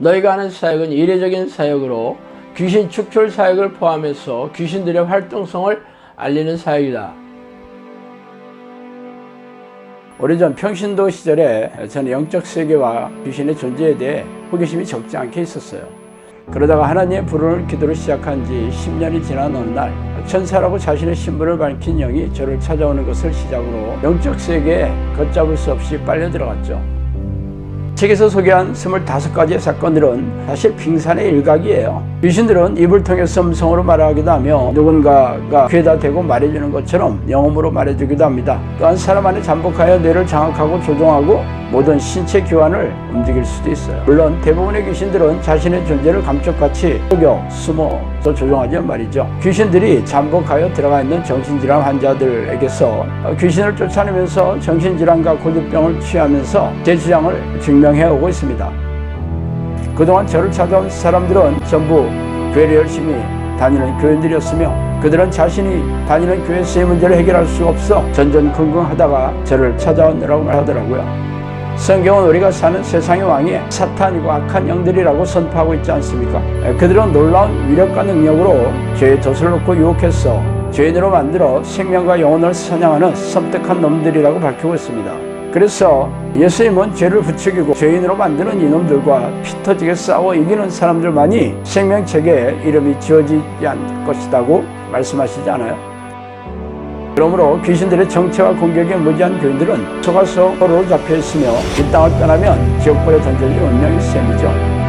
너희가 하는 사역은 이례적인 사역으로 귀신 축출 사역을 포함해서 귀신들의 활동성을 알리는 사역이다. 오래전 평신도 시절에 저는 영적 세계와 귀신의 존재에 대해 호기심이 적지 않게 있었어요. 그러다가 하나님의 부르는 기도를 시작한 지 10년이 지난 어느 날 천사라고 자신의 신분을 밝힌 영이 저를 찾아오는 것을 시작으로 영적 세계에 걷잡을 수 없이 빨려 들어갔죠. 책에서 소개한 25가지의 사건들은 사실 빙산의 일각이에요. 귀신들은 입을 통해서 음성으로 말하기도 하며 누군가가 귀에다 대고 말해주는 것처럼 영음으로 말해주기도 합니다. 또한 사람 안에 잠복하여 뇌를 장악하고 조종하고 모든 신체 기관을 움직일 수도 있어요. 물론 대부분의 귀신들은 자신의 존재를 감쪽같이 속여 숨어서 조종하지만 말이죠. 귀신들이 잠복하여 들어가 있는 정신질환 환자들에게서 귀신을 쫓아내면서 정신질환과 고질병을 취하면서 제 주장을 증명해오고 있습니다. 그동안 저를 찾아온 사람들은 전부 교회를 열심히 다니는 교인들이었으며 그들은 자신이 다니는 교회에서의 문제를 해결할 수 없어 전전긍긍하다가 저를 찾아오느라고 말하더라고요. 성경은 우리가 사는 세상의 왕이 사탄이고 악한 영들이라고 선포하고 있지 않습니까? 그들은 놀라운 위력과 능력으로 죄의 덫을 놓고 유혹해서 죄인으로 만들어 생명과 영혼을 사냥하는 섬뜩한 놈들이라고 밝히고 있습니다. 그래서 예수님은 죄를 부추기고 죄인으로 만드는 이놈들과 피 터지게 싸워 이기는 사람들만이 생명책에 이름이 지어지지 않을 것이라고 말씀하시지 않아요? 그러므로 귀신들의 정체와 공격에 무지한 교인들은 속아서 포로로 잡혀있으며 이 땅을 떠나면 지옥불에 던져질 운명의 셈이죠.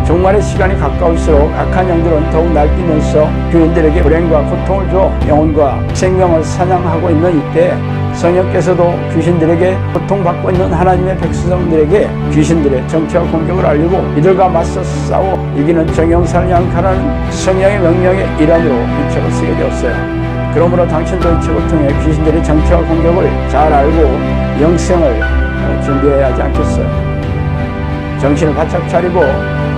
종말의 시간이 가까울수록 악한 영들은 더욱 날뛰면서 교인들에게 불행과 고통을 줘 영혼과 생명을 사냥하고 있는 이때 성령께서도 귀신들에게 고통받고 있는 하나님의 백성들에게 귀신들의 정체와 공격을 알리고 이들과 맞서 싸워 이기는 정형산을 양칼하는 성령의 명령의 일환으로 이 책을 쓰게 되었어요. 그러므로 당신도 이 책을 통해 귀신들의 정체와 공격을 잘 알고 영생을 준비해야 하지 않겠어요? 정신을 바짝 차리고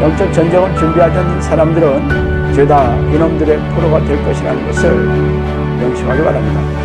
영적 전쟁을 준비하지 않는 사람들은 죄다 이놈들의 포로가 될 것이라는 것을 명심하기 바랍니다.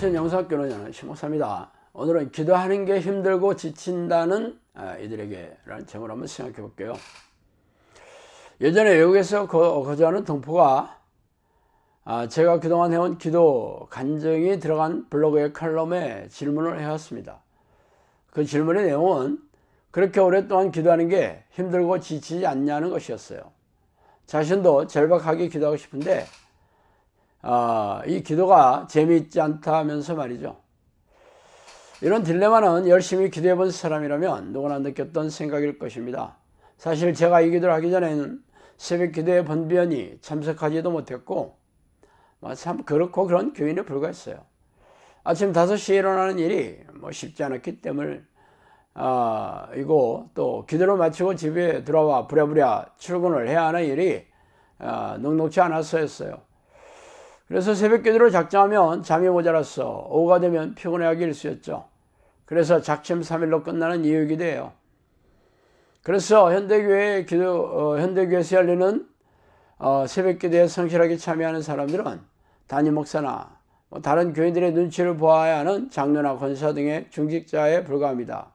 영상학교는 신목사입니다. 오늘은 기도하는 게 힘들고 지친다는 이들에게 라는 제목을 한번 생각해 볼게요. 예전에 외국에서 거주하는 동포가 제가 그동안 해온 기도 간증이 들어간 블로그의 칼럼에 질문을 해왔습니다. 그 질문의 내용은 그렇게 오랫동안 기도하는 게 힘들고 지치지 않냐는 것이었어요. 자신도 절박하게 기도하고 싶은데 이 기도가 재미있지 않다면서 말이죠. 이런 딜레마는 열심히 기도해 본 사람이라면 누구나 느꼈던 생각일 것입니다. 사실 제가 이 기도를 하기 전에는 새벽 기도에 번변히 참석하지도 못했고 참 그렇고 그런 교인에 불과했어야 했어요. 아침 5시에 일어나는 일이 쉽지 않았기 때문에 이고 또 기도를 마치고 집에 들어와 부랴부랴 출근을 해야 하는 일이 녹록지 않았어였어요. 그래서 새벽 기도를 작정하면 잠이 모자라서 오후가 되면 피곤해하기 일쑤였죠. 그래서 작심삼일로 끝나는 이유이기도 해요. 그래서 현대교회에서 열리는 새벽 기도에 성실하게 참여하는 사람들은 담임 목사나 다른 교인들의 눈치를 보아야 하는 장로나 권사 등의 중직자에 불과합니다.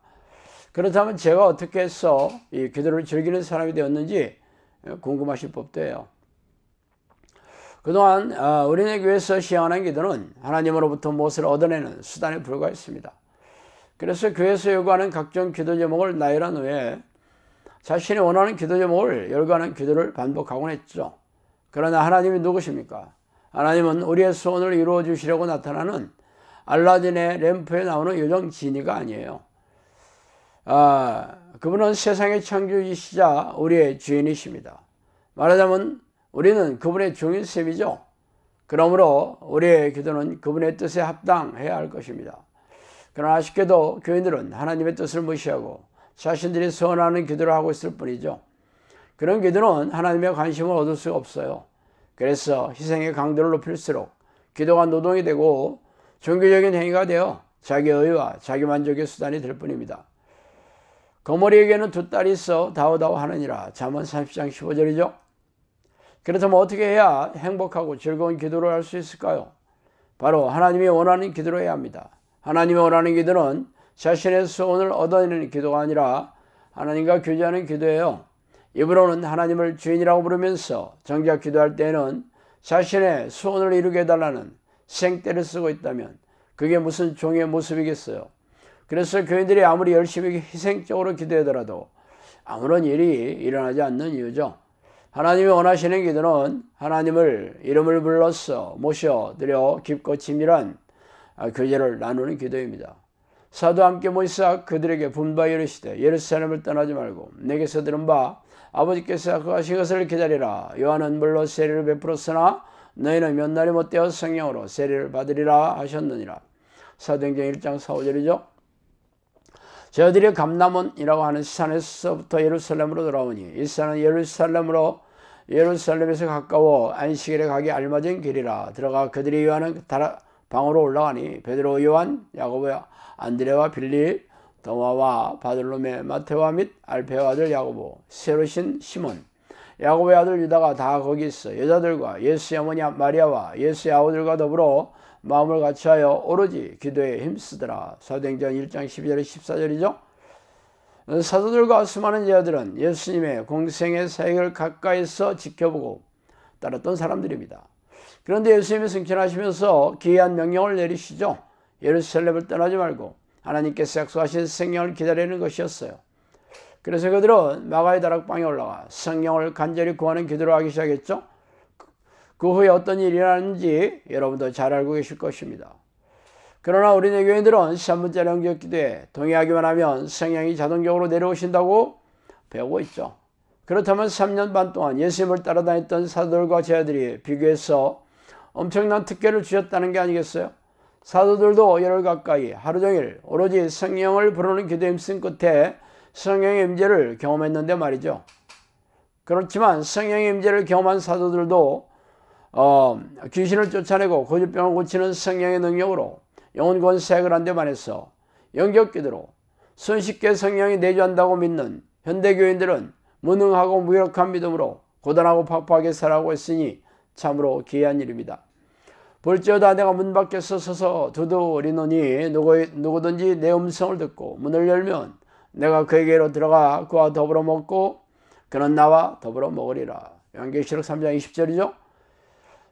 그렇다면 제가 어떻게 해서 이 기도를 즐기는 사람이 되었는지 궁금하실 법도 해요. 그동안 우리네 교회에서 시행하는 기도는 하나님으로부터 무엇을 얻어내는 수단에 불과했습니다. 그래서 교회에서 요구하는 각종 기도 제목을 나열한 후에 자신이 원하는 기도 제목을 열거하는 기도를 반복하곤 했죠. 그러나 하나님이 누구십니까? 하나님은 우리의 소원을 이루어 주시려고 나타나는 알라딘의 램프에 나오는 요정 지니가 아니에요. 그분은 세상의 창조이시자 우리의 주인이십니다. 말하자면 우리는 그분의 종일 셈이죠. 그러므로 우리의 기도는 그분의 뜻에 합당해야 할 것입니다. 그러나 아쉽게도 교인들은 하나님의 뜻을 무시하고 자신들이 소원하는 기도를 하고 있을 뿐이죠. 그런 기도는 하나님의 관심을 얻을 수가 없어요. 그래서 희생의 강도를 높일수록 기도가 노동이 되고 종교적인 행위가 되어 자기 의와 자기 만족의 수단이 될 뿐입니다. 거머리에게는 두 딸이 있어 다우다우 하느니라. 잠언 30장 15절이죠. 그렇다면 어떻게 해야 행복하고 즐거운 기도를 할 수 있을까요? 바로 하나님이 원하는 기도로 해야 합니다. 하나님이 원하는 기도는 자신의 소원을 얻어내는 기도가 아니라 하나님과 교제하는 기도예요. 입으로는 하나님을 주인이라고 부르면서 정작 기도할 때에는 자신의 소원을 이루게 해달라는 생떼를 쓰고 있다면 그게 무슨 종의 모습이겠어요. 그래서 교인들이 아무리 열심히 희생적으로 기도하더라도 아무런 일이 일어나지 않는 이유죠. 하나님이 원하시는 기도는 하나님을 이름을 불러서 모셔드려 깊고 친밀한 교제를 나누는 기도입니다. 사도 함께 모이사 그들에게 분바에 이르시되 예루살렘을 떠나지 말고 내게서 들은 바 아버지께서 약속하신 것을 기다리라. 요한은 물로 세례를 베풀었으나 너희는 몇 날이 못되어 성령으로 세례를 받으리라 하셨느니라. 사도행전 1장 4, 5절이죠. 저희들이 감람원이라고 하는 산에서부터 예루살렘으로 돌아오니 이 산은 예루살렘에서 가까워 안식일에 가기 알맞은 길이라. 들어가 그들이 요하는 방으로 올라가니 베드로, 요한, 야고보, 안드레와 빌립, 도마와 바들로메, 마테와 및 알페의 아들 야고보, 세로신 시몬, 야고보의 아들 유다가 다 거기 있어 여자들과 예수의 어머니 마리아와 예수의 아우들과 더불어 마음을 같이하여 오로지 기도에 힘쓰더라. 사도행전 1장 12절 14절이죠. 사도들과 수많은 제자들은 예수님의 공생의 사역을 가까이서 지켜보고 따랐던 사람들입니다. 그런데 예수님이 승천하시면서 기이한 명령을 내리시죠. 예루살렘을 떠나지 말고 하나님께서 약속하신 성령을 기다리는 것이었어요. 그래서 그들은 마가의 다락방에 올라가 성령을 간절히 구하는 기도를 하기 시작했죠. 그 후에 어떤 일이 일어났는지 여러분도 잘 알고 계실 것입니다. 그러나 우리네 교인들은 3분짜리 영적 기도에 동의하기만 하면 성령이 자동적으로 내려오신다고 배우고 있죠. 그렇다면 3년 반 동안 예수님을 따라다녔던 사도들과 제자들이 비교해서 엄청난 특권을 주셨다는 게 아니겠어요? 사도들도 열흘 가까이 하루 종일 오로지 성령을 부르는 기도에 힘쓴 끝에 성령의 임재를 경험했는데 말이죠. 그렇지만 성령의 임재를 경험한 사도들도 귀신을 쫓아내고 고질병을 고치는 성령의 능력으로 영혼 구원 사역을 한 데 반해서 영적 기도로 손쉽게 성령이 내주한다고 믿는 현대교인들은 무능하고 무력한 믿음으로 고단하고 팍팍하게 살아가고 있으니 참으로 기이한 일입니다. 볼지어다 내가 문 밖에서 서서 두드리노니 누구든지 내 음성을 듣고 문을 열면 내가 그에게로 들어가 그와 더불어 먹고 그는 나와 더불어 먹으리라. 요한계시록 3장 20절이죠.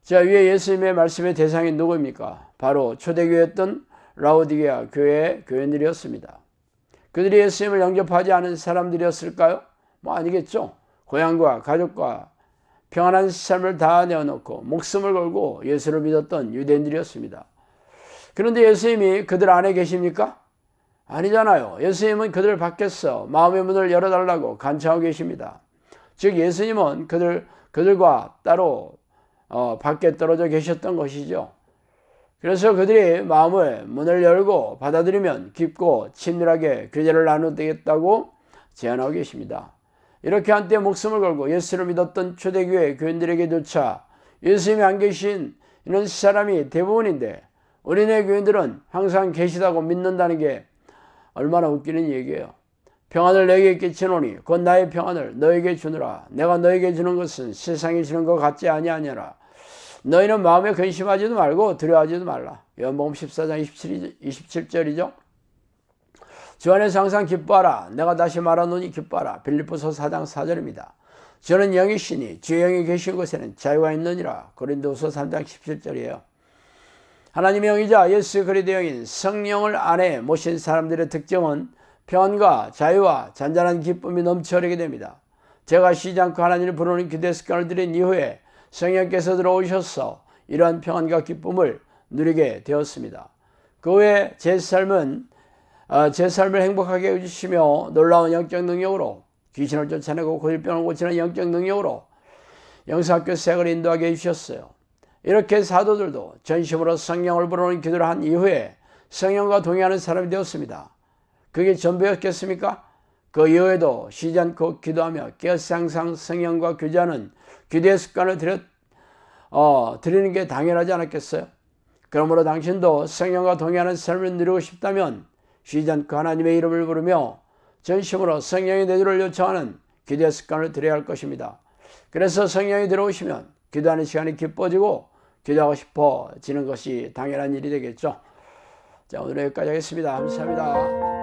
자, 위에 예수님의 말씀의 대상이 누구입니까? 바로 초대교회였던 라오디게아 교회의 교인들이었습니다. 그들이 예수님을 영접하지 않은 사람들이었을까요? 아니겠죠. 고향과 가족과 평안한 삶을 다 내어놓고 목숨을 걸고 예수를 믿었던 유대인들이었습니다. 그런데 예수님이 그들 안에 계십니까? 아니잖아요. 예수님은 그들 밖에서 마음의 문을 열어달라고 간청하고 계십니다. 즉 예수님은 그들과 따로 밖에 떨어져 계셨던 것이죠. 그래서 그들이 마음의 문을 열고 받아들이면 깊고 친밀하게 교제를 나누겠다고 제안하고 계십니다. 이렇게 한때 목숨을 걸고 예수를 믿었던 초대교회 교인들에게조차 예수님이 안 계신 이런 사람이 대부분인데 우리네 교인들은 항상 계시다고 믿는다는 게 얼마나 웃기는 얘기예요. 평안을 너에게 끼치노니 곧 나의 평안을 너에게 주느라. 내가 너에게 주는 것은 세상이 주는 것 같지 아니하니라. 너희는 마음에 근심하지도 말고 두려워하지도 말라. 요한복음 14장 27절이죠. 주 안에서 항상 기뻐하라. 내가 다시 말하노니 기뻐하라. 빌립보서 4장 4절입니다. 저는 영이시니 주의 영이 계신 곳에는 자유가 있느니라. 고린도후서 3장 17절이에요. 하나님의 영이자 예수 그리스도의 영인 성령을 안에 모신 사람들의 특징은 평안과 자유와 잔잔한 기쁨이 넘쳐 흐르게 됩니다. 제가 쉬지 않고 하나님을 부르는 기도의 습관을 들인 이후에 성령께서 들어오셔서 이러한 평안과 기쁨을 누리게 되었습니다. 그 후에 제 삶을 행복하게 해주시며 놀라운 영적 능력으로 귀신을 쫓아내고 고질병을 고치는 영적 능력으로 영성학교 생활을 인도하게 해주셨어요. 이렇게 사도들도 전심으로 성령을 부르는 기도를 한 이후에 성령과 동의하는 사람이 되었습니다. 그게 전부였겠습니까? 그 이후에도 쉬지 않고 기도하며 깨어서 항상 성령과 교제하는 기도의 습관을 드리는 게 당연하지 않았겠어요? 그러므로 당신도 성령과 동의하는 삶을 누리고 싶다면 쉬지 않고 하나님의 이름을 부르며 전심으로 성령의 내주를 요청하는 기도의 습관을 들여야 할 것입니다. 그래서 성령이 들어오시면 기도하는 시간이 기뻐지고 기도하고 싶어지는 것이 당연한 일이 되겠죠. 자, 오늘 여기까지 하겠습니다. 감사합니다.